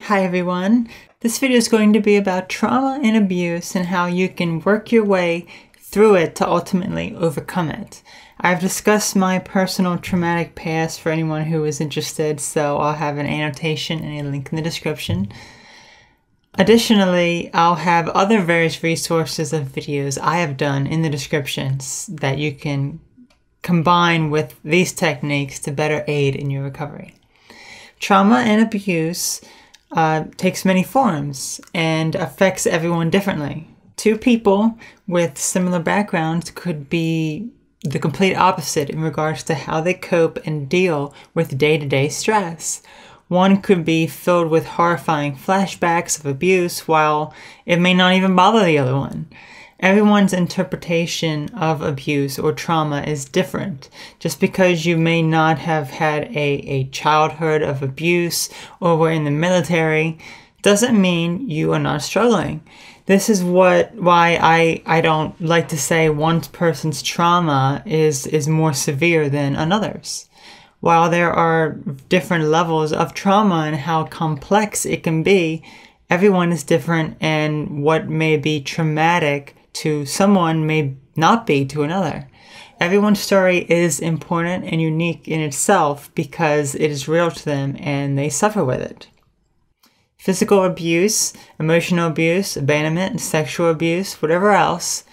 Hi everyone, this video is going to be about trauma and abuse and how you can work your way through it to ultimately overcome it. I've discussed my personal traumatic past for anyone who is interested, so I'll have an annotation and a link in the description. Additionally, I'll have other various resources of videos I have done in the descriptions that you can combine with these techniques to better aid in your recovery. Trauma and abuse takes many forms and affects everyone differently. Two people with similar backgrounds could be the complete opposite in regards to how they cope and deal with day-to-day stress. One could be filled with horrifying flashbacks of abuse, while it may not even bother the other one. Everyone's interpretation of abuse or trauma is different. Just because you may not have had a childhood of abuse or were in the military doesn't mean you are not struggling. This is why I don't like to say one person's trauma is more severe than another's. While there are different levels of trauma and how complex it can be, everyone is different, and what may be traumatic to someone may not be to another. Everyone's story is important and unique in itself because it is real to them and they suffer with it. Physical abuse, emotional abuse, abandonment, sexual abuse, whatever else,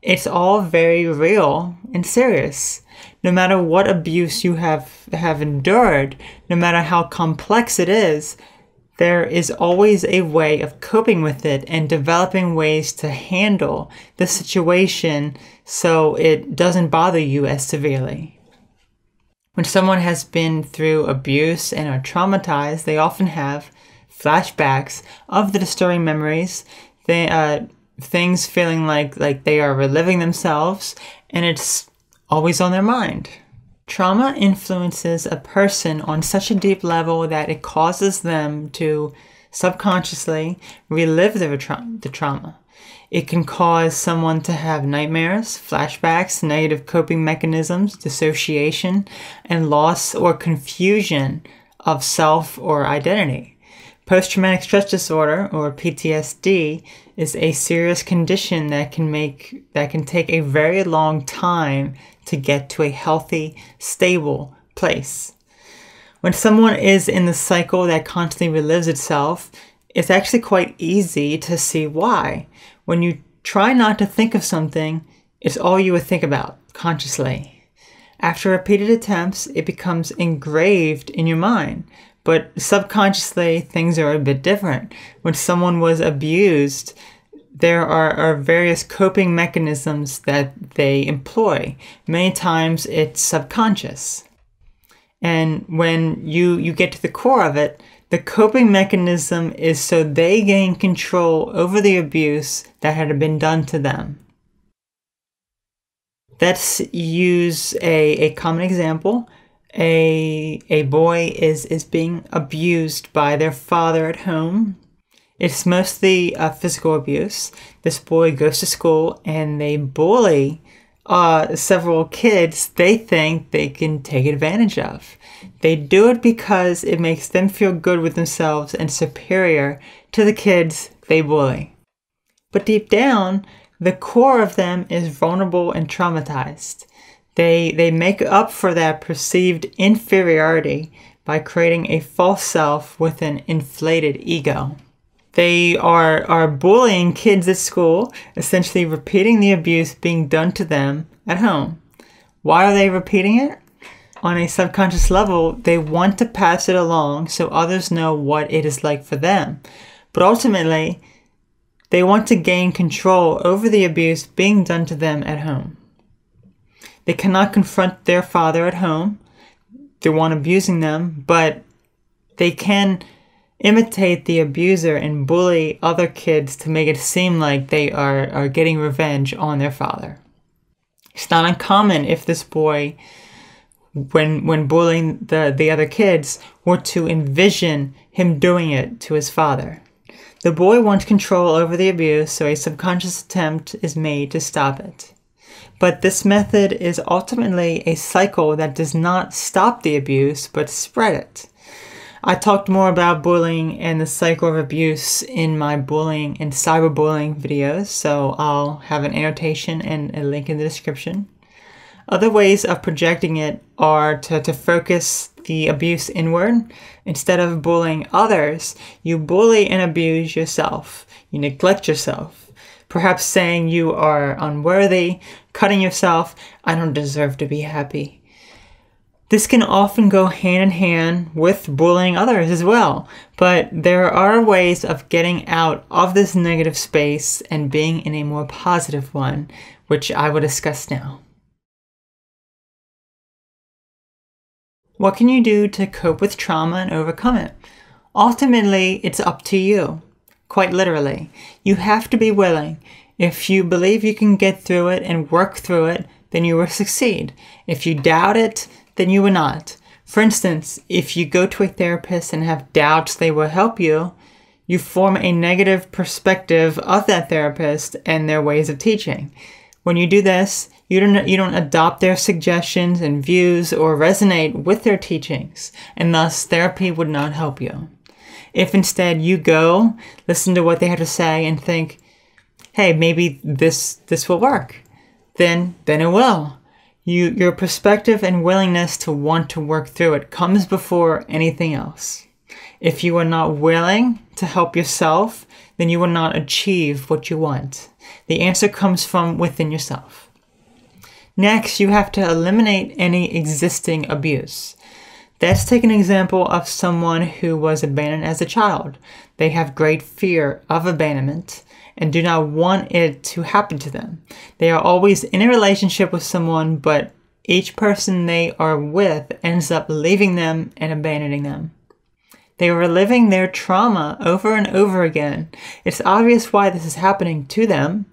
it's all very real and serious. No matter what abuse you have endured, no matter how complex it is, there is always a way of coping with it and developing ways to handle the situation so it doesn't bother you as severely. When someone has been through abuse and are traumatized, they often have flashbacks of the disturbing memories, things feeling like they are reliving themselves, and it's always on their mind. Trauma influences a person on such a deep level that it causes them to subconsciously relive the trauma. It can cause someone to have nightmares, flashbacks, negative coping mechanisms, dissociation, and loss or confusion of self or identity. Post-traumatic stress disorder, or PTSD, is a serious condition that can take a very long time to get to a healthy, stable place. When someone is in the cycle that constantly relives itself, it's actually quite easy to see why. When you try not to think of something, it's all you would think about consciously. After repeated attempts, it becomes engraved in your mind. But subconsciously, things are a bit different. When someone was abused, there are various coping mechanisms that they employ. Many times it's subconscious. And when you get to the core of it, the coping mechanism is so they gain control over the abuse that had been done to them. Let's use a common example. A boy is being abused by their father at home. It's mostly physical abuse. This boy goes to school and they bully several kids they think they can take advantage of. They do it because it makes them feel good with themselves and superior to the kids they bully. But deep down, the core of them is vulnerable and traumatized. They make up for that perceived inferiority by creating a false self with an inflated ego. They are bullying kids at school, essentially repeating the abuse being done to them at home. Why are they repeating it? On a subconscious level, they want to pass it along so others know what it is like for them. But ultimately, they want to gain control over the abuse being done to them at home. They cannot confront their father at home, the one abusing them, but they can imitate the abuser and bully other kids to make it seem like they are getting revenge on their father. It's not uncommon if this boy, when bullying the other kids, were to envision him doing it to his father. The boy wants control over the abuse, so a subconscious attempt is made to stop it. But this method is ultimately a cycle that does not stop the abuse, but spread it. I talked more about bullying and the cycle of abuse in my bullying and cyberbullying videos, so I'll have an annotation and a link in the description. Other ways of projecting it are to focus the abuse inward. Instead of bullying others, you bully and abuse yourself. You neglect yourself. Perhaps saying you are unworthy, cutting yourself, I don't deserve to be happy. This can often go hand in hand with bullying others as well, but there are ways of getting out of this negative space and being in a more positive one, which I will discuss now. What can you do to cope with trauma and overcome it? Ultimately, it's up to you. Quite literally. You have to be willing. If you believe you can get through it and work through it, then you will succeed. If you doubt it, then you will not. For instance, if you go to a therapist and have doubts they will help you, you form a negative perspective of that therapist and their ways of teaching. When you do this, you don't adopt their suggestions and views or resonate with their teachings, and thus therapy would not help you. If instead you go, listen to what they have to say and think, hey, maybe this will work, then it will. Your perspective and willingness to want to work through it comes before anything else. If you are not willing to help yourself, then you will not achieve what you want. The answer comes from within yourself. Next, you have to eliminate any existing abuse. Let's take an example of someone who was abandoned as a child. They have great fear of abandonment and do not want it to happen to them. They are always in a relationship with someone, but each person they are with ends up leaving them and abandoning them. They are reliving their trauma over and over again. It's obvious why this is happening to them.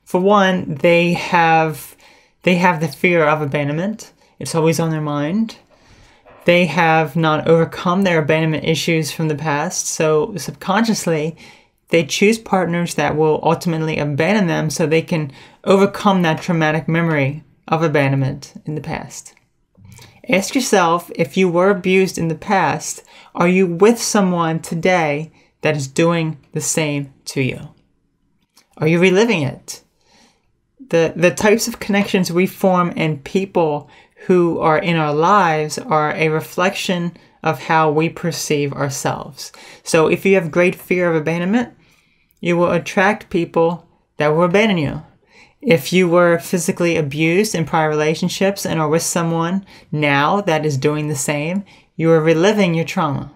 For one, they have the fear of abandonment. It's always on their mind. They have not overcome their abandonment issues from the past, so subconsciously, they choose partners that will ultimately abandon them so they can overcome that traumatic memory of abandonment in the past. Ask yourself, if you were abused in the past, are you with someone today that is doing the same to you? Are you reliving it? The types of connections we form and people who are in our lives are a reflection of how we perceive ourselves. So if you have great fear of abandonment, you will attract people that will abandon you. If you were physically abused in prior relationships and are with someone now that is doing the same, you are reliving your trauma.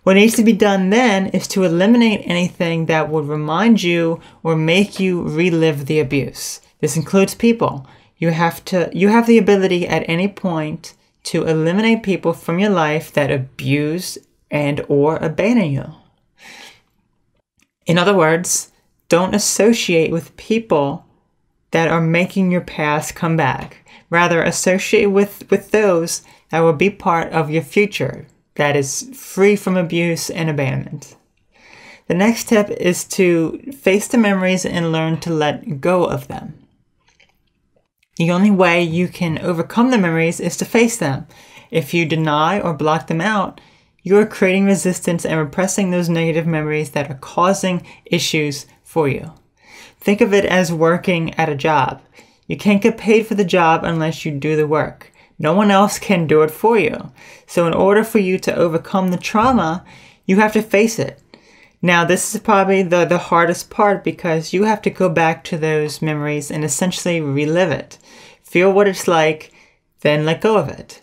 What needs to be done then is to eliminate anything that would remind you or make you relive the abuse. This includes people. You have the ability at any point to eliminate people from your life that abuse and or abandon you. In other words, don't associate with people that are making your past come back. Rather, associate with those that will be part of your future that is free from abuse and abandonment. The next step is to face the memories and learn to let go of them. The only way you can overcome the memories is to face them. If you deny or block them out, you are creating resistance and repressing those negative memories that are causing issues for you. Think of it as working at a job. You can't get paid for the job unless you do the work. No one else can do it for you. So in order for you to overcome the trauma, you have to face it. Now, this is probably the hardest part because you have to go back to those memories and essentially relive it. Feel what it's like, then let go of it.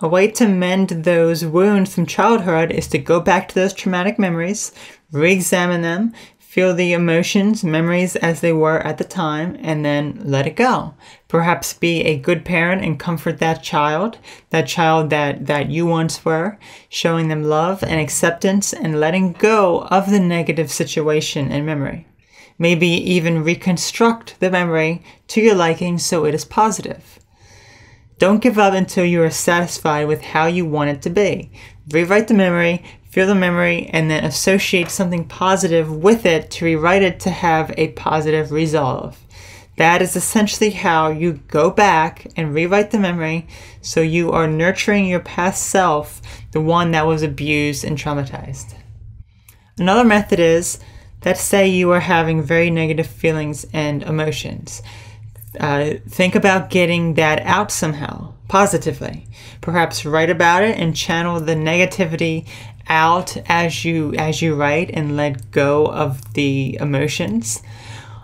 A way to mend those wounds from childhood is to go back to those traumatic memories, re-examine them, feel the emotions, memories as they were at the time, and then let it go. Perhaps be a good parent and comfort that child that you once were, showing them love and acceptance and letting go of the negative situation and memory. Maybe even reconstruct the memory to your liking so it is positive. Don't give up until you are satisfied with how you want it to be. Rewrite the memory, feel the memory, and then associate something positive with it to rewrite it to have a positive resolve. That is essentially how you go back and rewrite the memory, so you are nurturing your past self, the one that was abused and traumatized. Another method is, let's say you are having very negative feelings and emotions. Think about getting that out somehow, positively. Perhaps write about it and channel the negativity out as you write and let go of the emotions.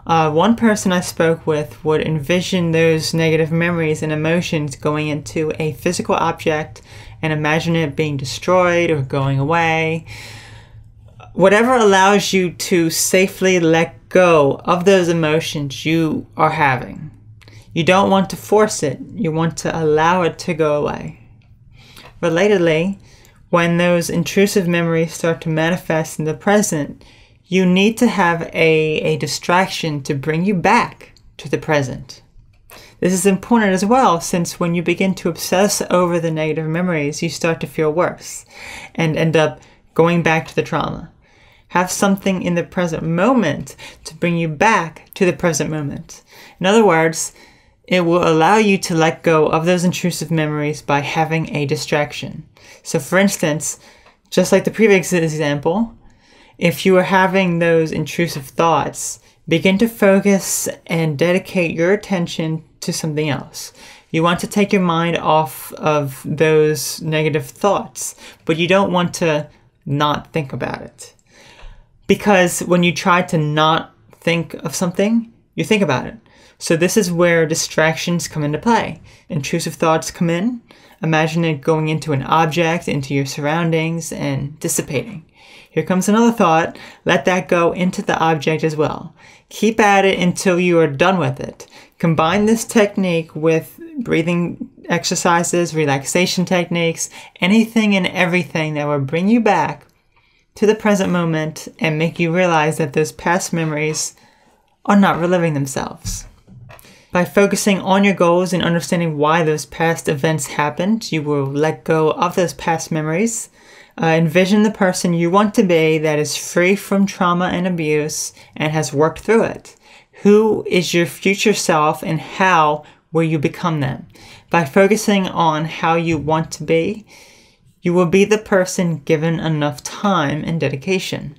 One person I spoke with would envision those negative memories and emotions going into a physical object and imagine it being destroyed or going away. Whatever allows you to safely let go of those emotions you are having. You don't want to force it. You want to allow it to go away. Relatedly, when those intrusive memories start to manifest in the present, you need to have a distraction to bring you back to the present. This is important as well, since when you begin to obsess over the negative memories, you start to feel worse and end up going back to the trauma. Have something in the present moment to bring you back to the present moment. In other words, it will allow you to let go of those intrusive memories by having a distraction. So for instance, just like the previous example, if you are having those intrusive thoughts, begin to focus and dedicate your attention to something else. You want to take your mind off of those negative thoughts, but you don't want to not think about it. Because when you try to not think of something, you think about it. So this is where distractions come into play. Intrusive thoughts come in. Imagine it going into an object, into your surroundings, and dissipating. Here comes another thought. Let that go into the object as well. Keep at it until you are done with it. Combine this technique with breathing exercises, relaxation techniques, anything and everything that will bring you back to the present moment and make you realize that those past memories are not reliving themselves. By focusing on your goals and understanding why those past events happened, you will let go of those past memories. Envision the person you want to be that is free from trauma and abuse and has worked through it. Who is your future self and how will you become them? By focusing on how you want to be, you will be the person given enough time and dedication.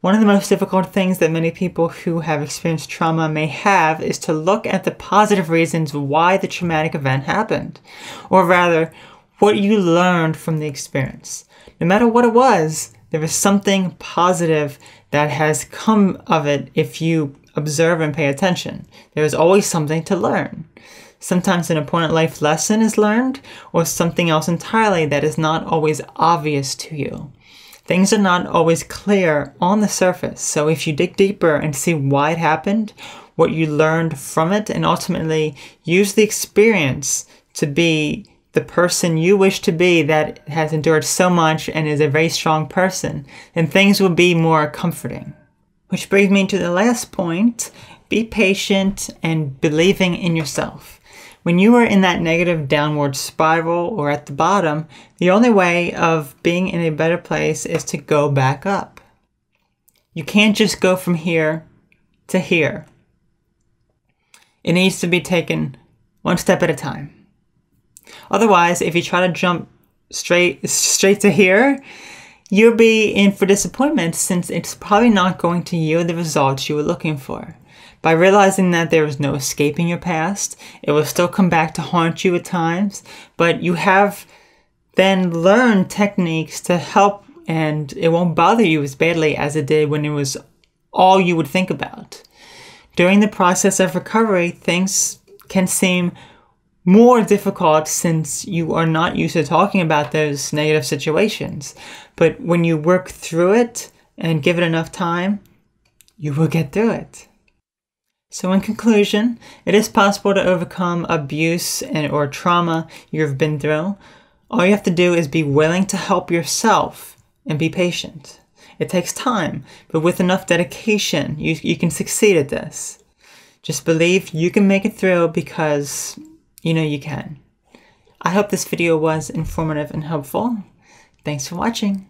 One of the most difficult things that many people who have experienced trauma may have is to look at the positive reasons why the traumatic event happened, or rather, what you learned from the experience. No matter what it was, there is something positive that has come of it if you observe and pay attention. There is always something to learn. Sometimes an important life lesson is learned, or something else entirely that is not always obvious to you. Things are not always clear on the surface, so if you dig deeper and see why it happened, what you learned from it, and ultimately use the experience to be the person you wish to be that has endured so much and is a very strong person, then things will be more comforting. Which brings me to the last point, be patient and believing in yourself. When you are in that negative downward spiral or at the bottom, the only way of being in a better place is to go back up. You can't just go from here to here. It needs to be taken one step at a time. Otherwise, if you try to jump straight to here, you'll be in for disappointment since it's probably not going to yield the results you were looking for. By realizing that there is no escaping your past, it will still come back to haunt you at times, but you have then learned techniques to help and it won't bother you as badly as it did when it was all you would think about. During the process of recovery, things can seem more difficult since you are not used to talking about those negative situations. But when you work through it and give it enough time, you will get through it. So in conclusion, it is possible to overcome abuse or trauma you've been through. All you have to do is be willing to help yourself and be patient. It takes time, but with enough dedication, you can succeed at this. Just believe you can make it through because you know you can. I hope this video was informative and helpful. Thanks for watching.